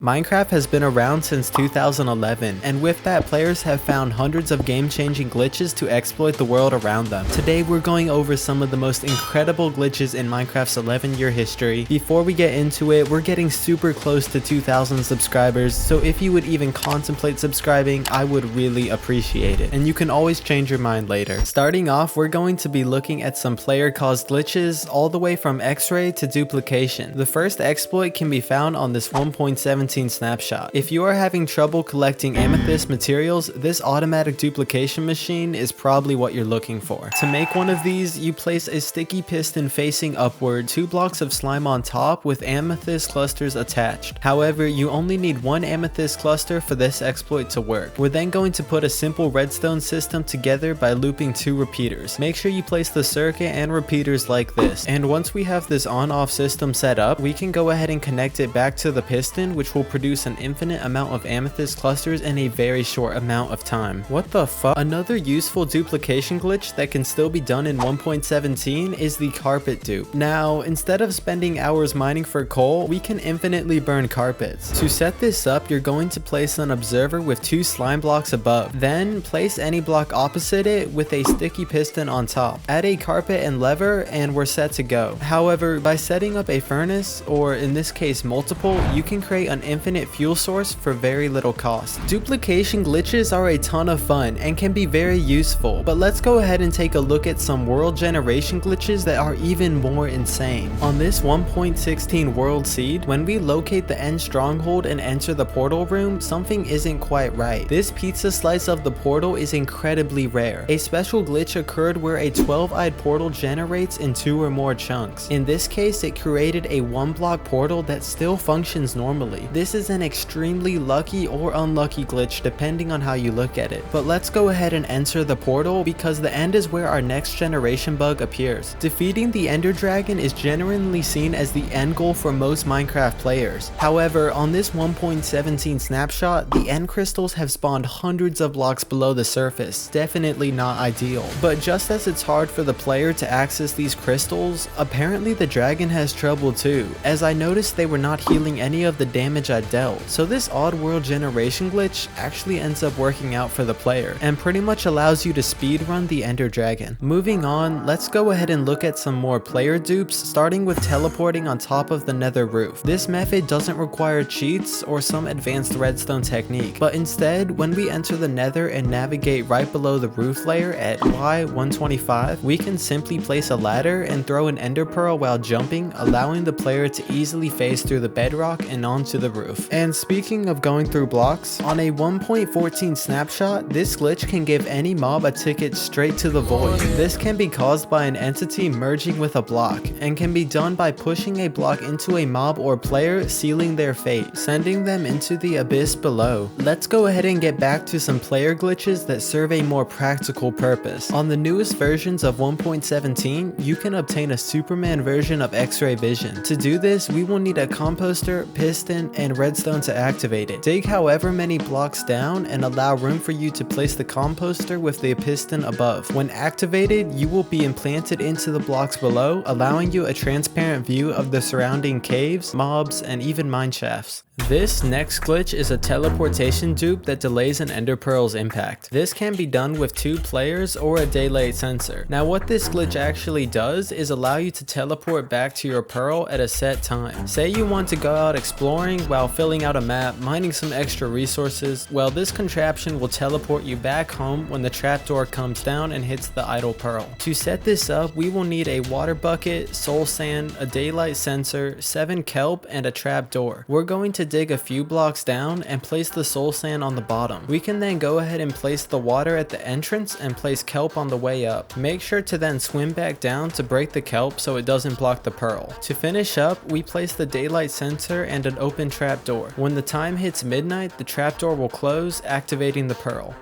Minecraft has been around since 2011, and with that, players have found hundreds of game-changing glitches to exploit the world around them. Today, we're going over some of the most incredible glitches in Minecraft's 11-year history. Before we get into it, we're getting super close to 2,000 subscribers, so if you would even contemplate subscribing, I would really appreciate it. And you can always change your mind later. Starting off, we're going to be looking at some player-caused glitches, all the way from X-ray to duplication. The first exploit can be found on this 1.17 snapshot. If you are having trouble collecting amethyst materials, this automatic duplication machine is probably what you're looking for. To make one of these, you place a sticky piston facing upward, 2 blocks of slime on top with amethyst clusters attached. However, you only need 1 amethyst cluster for this exploit to work. We're then going to put a simple redstone system together by looping 2 repeaters. Make sure you place the circuit and repeaters like this. And once we have this on-off system set up, we can go ahead and connect it back to the piston, which will produce an infinite amount of amethyst clusters in a very short amount of time. What the fuck? Another useful duplication glitch that can still be done in 1.17 is the carpet dupe. Now, instead of spending hours mining for coal, we can infinitely burn carpets. To set this up, you're going to place an observer with 2 slime blocks above. Then, place any block opposite it with a sticky piston on top. Add a carpet and lever, and we're set to go. However, by setting up a furnace, or in this case multiple, you can create an infinite fuel source for very little cost. Duplication glitches are a ton of fun and can be very useful, but let's go ahead and take a look at some world generation glitches that are even more insane. On this 1.16 world seed, when we locate the end stronghold and enter the portal room, something isn't quite right. This pizza slice of the portal is incredibly rare. A special glitch occurred where a 12-eyed portal generates in 2 or more chunks. In this case, it created a 1-block portal that still functions normally. This is an extremely lucky or unlucky glitch depending on how you look at it. But let's go ahead and enter the portal because the end is where our next generation bug appears. Defeating the Ender Dragon is generally seen as the end goal for most Minecraft players. However, on this 1.17 snapshot, the end crystals have spawned hundreds of blocks below the surface. Definitely not ideal. But just as it's hard for the player to access these crystals, apparently the dragon has trouble too, as I noticed they were not healing any of the damage I dealt. So this odd world generation glitch actually ends up working out for the player and pretty much allows you to speedrun the Ender Dragon. Moving on, let's go ahead and look at some more player dupes, starting with teleporting on top of the nether roof. This method doesn't require cheats or some advanced redstone technique, but instead, when we enter the nether and navigate right below the roof layer at Y125, we can simply place a ladder and throw an ender pearl while jumping, allowing the player to easily phase through the bedrock and onto the roof. And speaking of going through blocks, on a 1.14 snapshot, this glitch can give any mob a ticket straight to the void. This can be caused by an entity merging with a block, and can be done by pushing a block into a mob or player, sealing their fate, sending them into the abyss below. Let's go ahead and get back to some player glitches that serve a more practical purpose. On the newest versions of 1.17, you can obtain a Superman version of X-ray vision. To do this, we will need a composter, piston, and redstone to activate it. Dig however many blocks down and allow room for you to place the composter with the piston above. When activated, you will be implanted into the blocks below, allowing you a transparent view of the surrounding caves, mobs, and even mine shafts. This next glitch is a teleportation dupe that delays an ender pearl's impact. This can be done with 2 players or a daylight sensor. Now what this glitch actually does is allow you to teleport back to your pearl at a set time. Say you want to go out exploring while filling out a map, mining some extra resources, well this contraption will teleport you back home when the trapdoor comes down and hits the idle pearl. To set this up, we will need a water bucket, soul sand, a daylight sensor, 7 kelp, and a trapdoor. We're going to dig a few blocks down and place the soul sand on the bottom. We can then go ahead and place the water at the entrance and place kelp on the way up. Make sure to then swim back down to break the kelp so it doesn't block the pearl. To finish up, we place the daylight sensor and an open trapdoor. When the time hits midnight, the trapdoor will close, activating the pearl.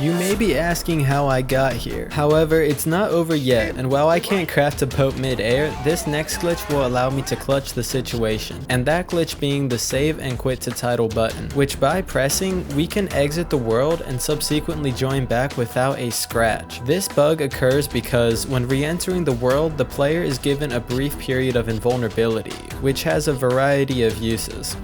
You may be asking how I got here. However, it's not over yet, and while I can't craft a Pope mid-air, this next glitch will allow me to clutch the situation, and that glitch being the save and quit to title button, which by pressing, we can exit the world and subsequently join back without a scratch. This bug occurs because when re-entering the world, the player is given a brief period of invulnerability, which has a variety of uses.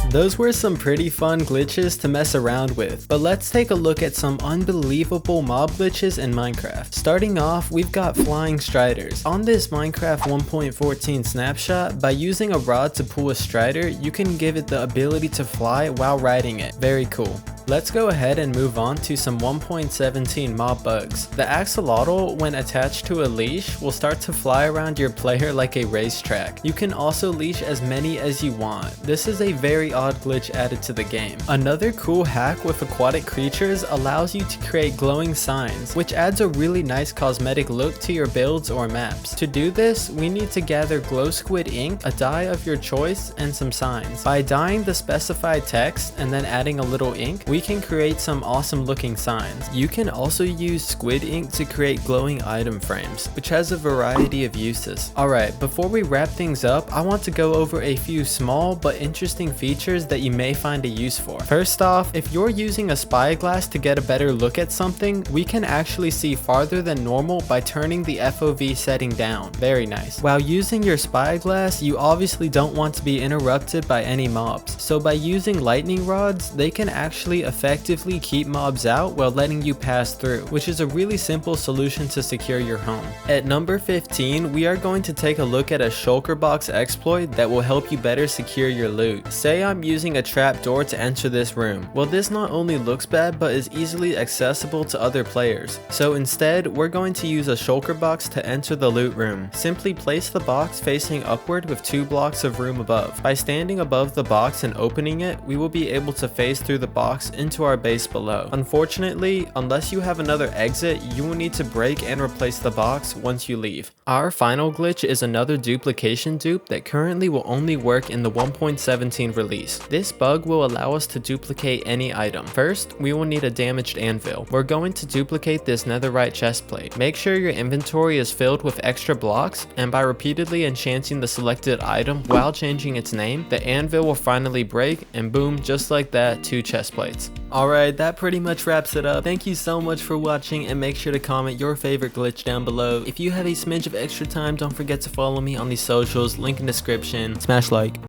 Those were some pretty fun glitches to mess around with, but let's take a look at some unbelievable mob glitches in Minecraft. Starting off, we've got flying striders. On this Minecraft 1.14 snapshot, by using a rod to pull a strider, you can give it the ability to fly while riding it. Very cool. Let's go ahead and move on to some 1.17 mob bugs. The axolotl, when attached to a leash, will start to fly around your player like a racetrack. You can also leash as many as you want. This is a very odd glitch added to the game. Another cool hack with aquatic creatures allows you to create glowing signs, which adds a really nice cosmetic look to your builds or maps. To do this, we need to gather glow squid ink, a dye of your choice, and some signs. By dyeing the specified text and then adding a little ink, we can create some awesome looking signs. You can also use squid ink to create glowing item frames, which has a variety of uses. Alright, before we wrap things up, I want to go over a few small but interesting features that you may find a use for. First off, if you're using a spyglass to get a better look at something, we can actually see farther than normal by turning the FOV setting down. Very nice. While using your spyglass, you obviously don't want to be interrupted by any mobs, so by using lightning rods, they can actually effectively keep mobs out while letting you pass through, which is a really simple solution to secure your home. At number 15, we are going to take a look at a Shulker Box exploit that will help you better secure your loot. Say I'm using a trap door to enter this room. Well, this not only looks bad, but is easily accessible to other players. So instead, we're going to use a Shulker Box to enter the loot room. Simply place the box facing upward with 2 blocks of room above. By standing above the box and opening it, we will be able to phase through the box into our base below. Unfortunately, unless you have another exit, you will need to break and replace the box once you leave. Our final glitch is another duplication dupe that currently will only work in the 1.17 release. This bug will allow us to duplicate any item. First, we will need a damaged anvil. We're going to duplicate this netherite chestplate. Make sure your inventory is filled with extra blocks, and by repeatedly enchanting the selected item while changing its name, the anvil will finally break, and boom, just like that, 2 chest plates. Alright, that pretty much wraps it up. Thank you so much for watching, and make sure to comment your favorite glitch down below. If you have a smidge of extra time, don't forget to follow me on the socials, link in description. Smash like.